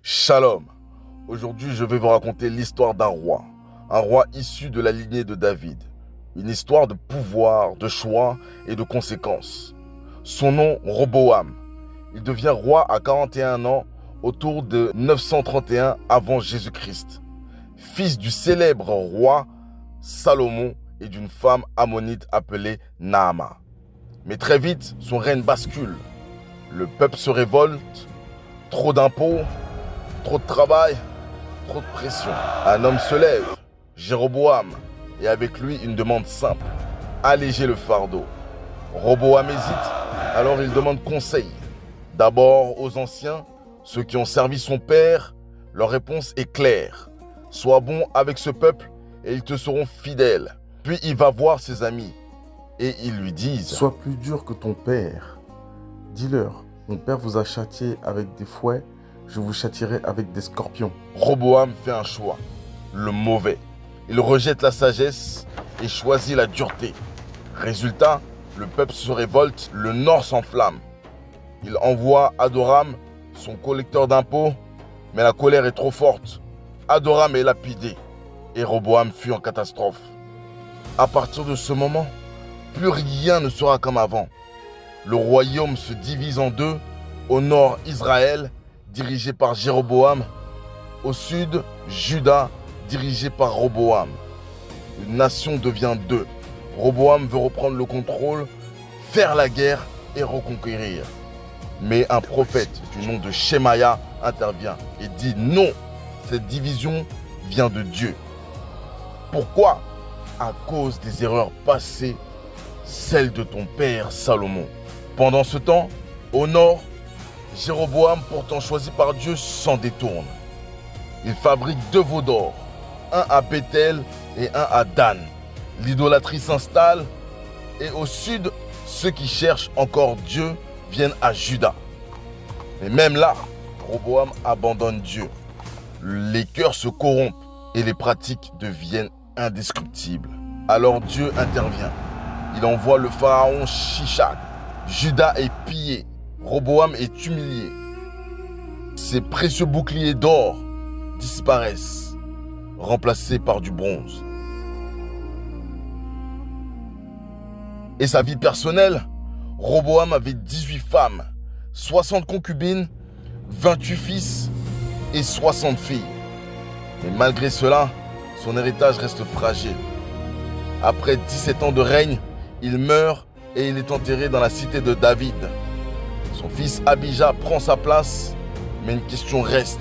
Shalom. Aujourd'hui, je vais vous raconter l'histoire d'un roi issu de la lignée de David. Une histoire de pouvoir, de choix et de conséquences. Son nom, Roboam. Il devient roi à 41 ans, autour de 931 avant Jésus-Christ. Fils du célèbre roi Salomon et d'une femme ammonite appelée Naama. Mais très vite, son règne bascule. Le peuple se révolte, trop d'impôts, trop de travail, trop de pression. Un homme se lève, Jéroboam, et avec lui une demande simple, alléger le fardeau. Roboam hésite, alors il demande conseil. D'abord aux anciens, ceux qui ont servi son père, leur réponse est claire. Sois bon avec ce peuple et ils te seront fidèles. Puis il va voir ses amis et ils lui disent: Sois plus dur que ton père. Dis-leur, mon père vous a châtié avec des fouets, je vous châtierai avec des scorpions. Roboam fait un choix, le mauvais. Il rejette la sagesse et choisit la dureté. Résultat, le peuple se révolte, le nord s'enflamme. Il envoie Adoram, son collecteur d'impôts, mais la colère est trop forte. Adoram est lapidé et Roboam fuit en catastrophe. À partir de ce moment, plus rien ne sera comme avant. Le royaume se divise en deux. Au nord, Israël, dirigé par Jéroboam. Au sud, Juda, dirigé par Roboam. Une nation devient deux. Roboam veut reprendre le contrôle, faire la guerre et reconquérir. Mais un prophète du nom de Shemaya intervient et dit non, cette division vient de Dieu. Pourquoi? À cause des erreurs passées, celles de ton père Salomon. Pendant ce temps, au nord, Jéroboam, pourtant choisi par Dieu, s'en détourne. Il fabrique deux veaux d'or, un à Bethel et un à Dan. L'idolâtrie s'installe et au sud, ceux qui cherchent encore Dieu viennent à Juda. Mais même là, Roboam abandonne Dieu. Les cœurs se corrompent et les pratiques deviennent indescriptibles. Alors Dieu intervient. Il envoie le pharaon Shishak. Juda est pillé. Roboam est humilié. Ses précieux boucliers d'or disparaissent, remplacés par du bronze. Et sa vie personnelle, Roboam avait 18 femmes, 60 concubines, 28 fils et 60 filles. Mais malgré cela, son héritage reste fragile. Après 17 ans de règne, il meurt et il est enterré dans la cité de David. Son fils Abijah prend sa place, mais une question reste.